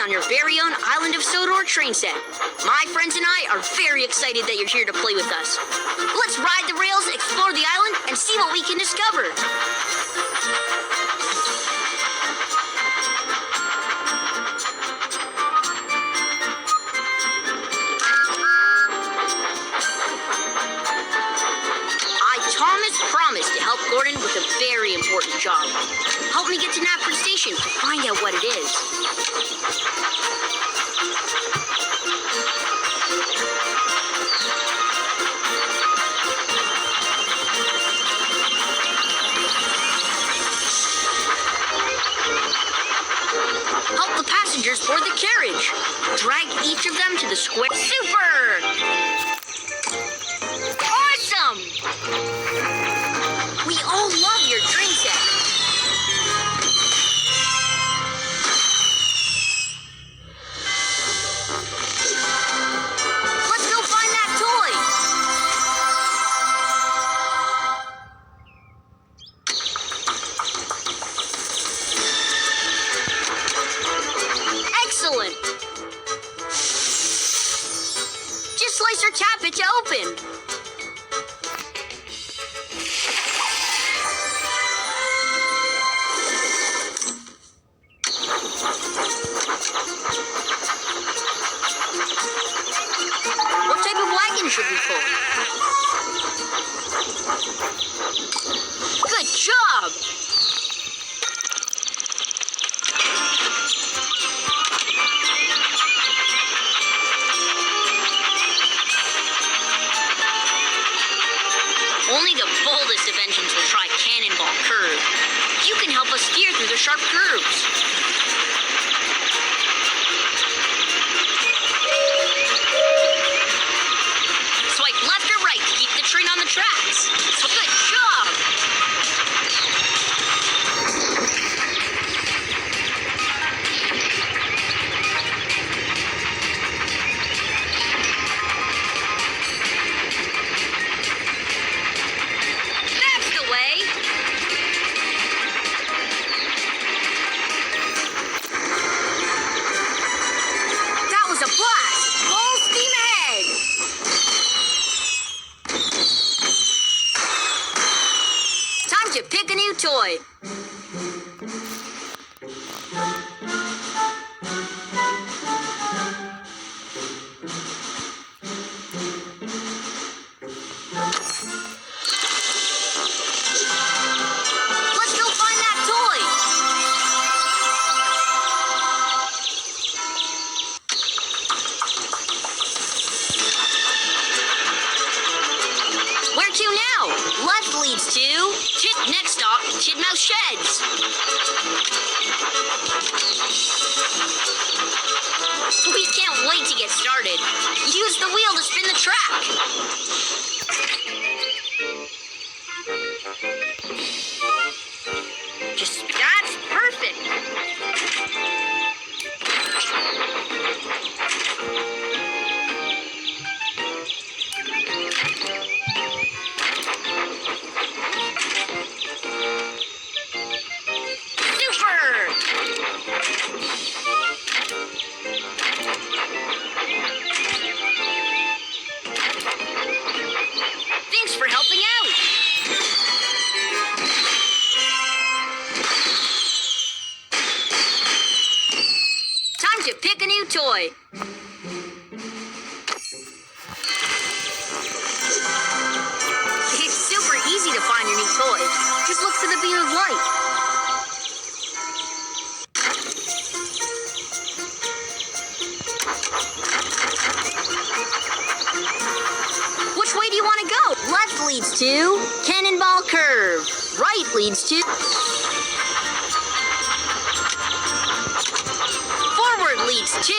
on your very own Island of Sodor train set. My friends and I are very excited that you're here to play with us. Let's ride the rails, explore the island, and see what we can discover. Thomas promised to help Gordon with a very important job. Help me get to Knapford Station to find out what it is. Help the passengers board the carriage. Drag each of them to the square. Super! Awesome! We all love your train set. Let's go find that toy. Excellent. Just slice or tap it to open. What type of wagon should we pull? Good job! Only the boldest of engines will try Cannonball Curve. You can help us steer through the sharp curves. Swipe left or right to keep the train on the tracks. Good job! That's the way! That was a blast! Full steam ahead! Time to pick a new toy. Let's go find that toy. Where to now? Left leads to... Next stop, Tidmouth Sheds. We can't wait to get started. Use the wheel to spin the track. That's perfect. Thanks for helping out. Time to pick a new toy. It's super easy to find your new toy. Just look for the beam of light. Which way do you want to go? Left leads to Cannonball Curve. Right leads to... Forward leads to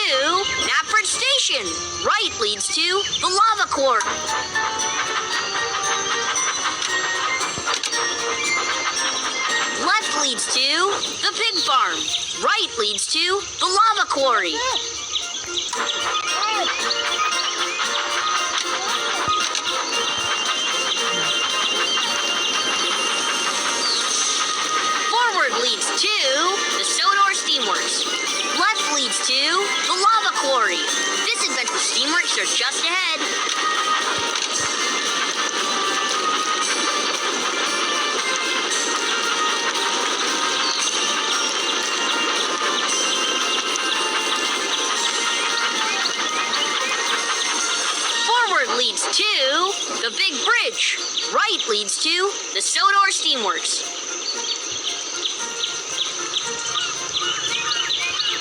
Knapford Station. Right leads to the Lava Court. Left leads to the Pig Farm. Right leads to the Lava Quarry. Forward leads to the Sodor Steamworks. Left leads to are just ahead. Forward leads to the big bridge. Right leads to the Sodor Steamworks.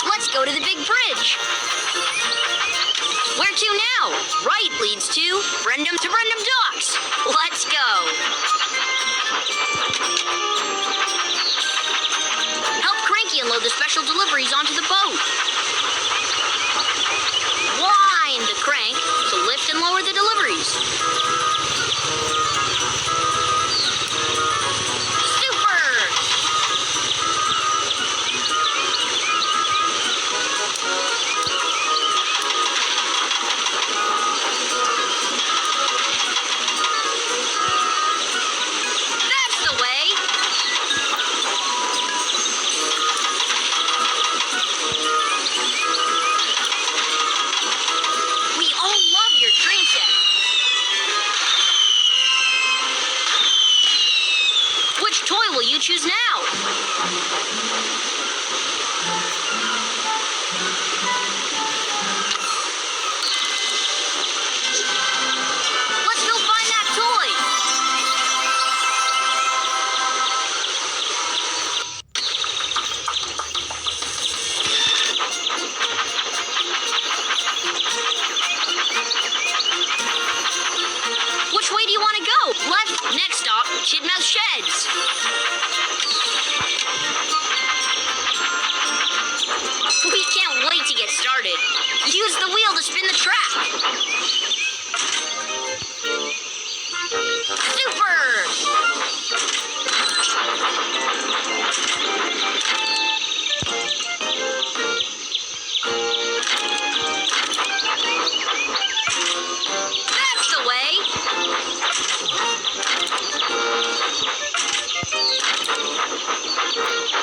Let's go to the big bridge. Where to now? Right leads to Brendam Docks. Let's go. Help Cranky unload the special deliveries onto the boat. Wind the crank to lift and lower the deliveries. Super! That's the way! We all love your train set. Which toy will you choose now? Let's go find that toy. Which way do you want to go? Left. Next stop, Chidmouth Sheds. We can't wait to get started. Use the wheel to spin the track. Super! That's the way.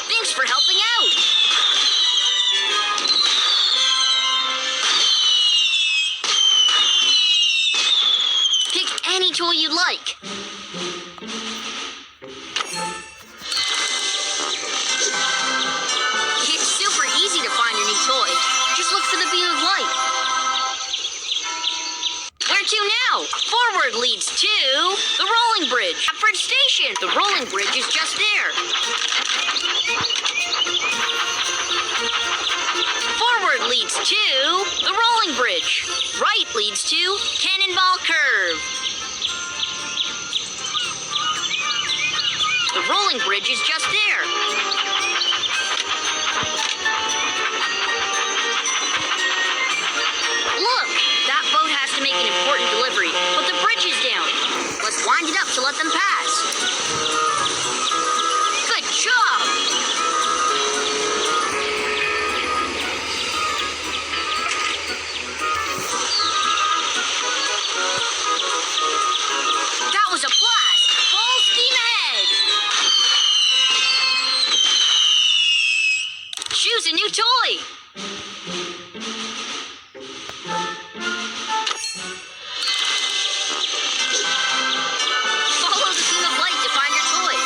Thanks for helping out. Pick any toy you like. It's super easy to find your new toy. Just look for the beam of light. Where to now? Forward leads to the rolling bridge. Upford Station. The rolling bridge is just there. Forward leads to the rolling bridge. Right leads to Cannonball Curve. The rolling bridge is just there. Look, that boat has to make an important delivery, but the bridge is down. Let's wind it up to let them pass. Good job! That was a blast! Full steam ahead! Choose a new toy! Follow the beam of light to find your toy.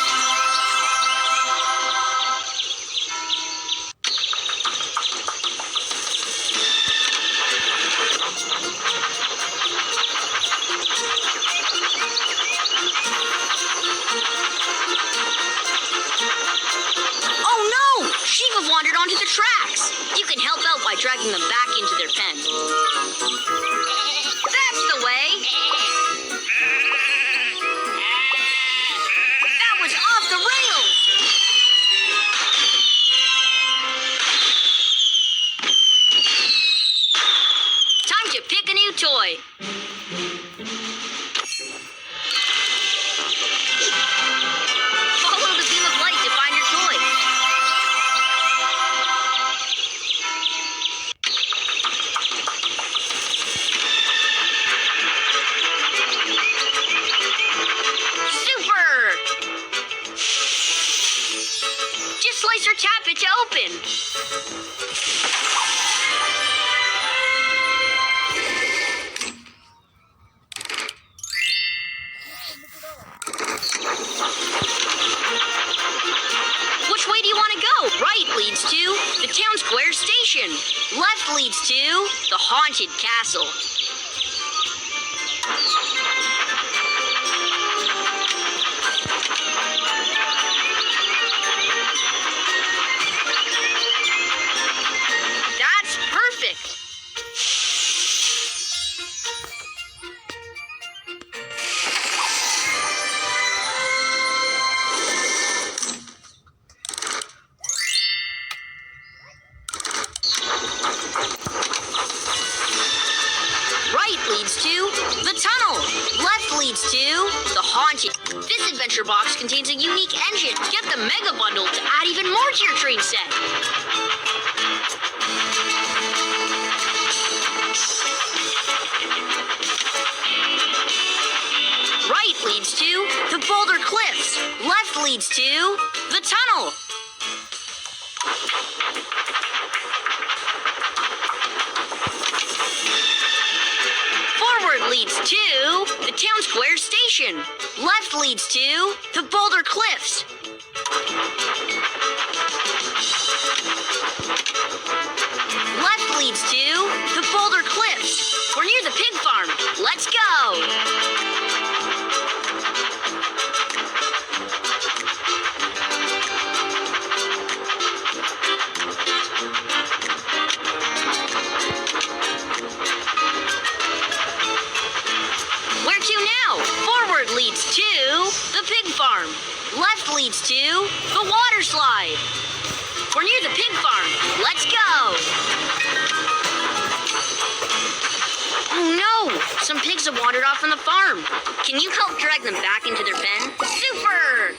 Oh no! Sheep have wandered onto the tracks. You can help out by dragging them back into their pen. That's the way. That was off the rails. Time to pick a new toy. Follow the beam of light to find your toy. Super! Just slice or tap it to open. Which way do you want to go? Right leads to the town square station. Left leads to the haunted castle. That's perfect. Right leads to the tunnel. Left leads to the haunted. This adventure box contains a unique engine. Get the Mega Bundle to add even more to your train set. Right leads to the Boulder Cliffs. Left leads to the tunnel. Forward leads to the town square station. Left leads to the Boulder Cliffs. Left leads to the Boulder Cliffs. We're near the pig farm. Let's go. Where to now? Forward leads to the pig farm. Left leads to the water slide. We're near the pig farm. Let's go. Oh no! Some pigs have wandered off from the farm. Can you help drag them back into their pen? Super!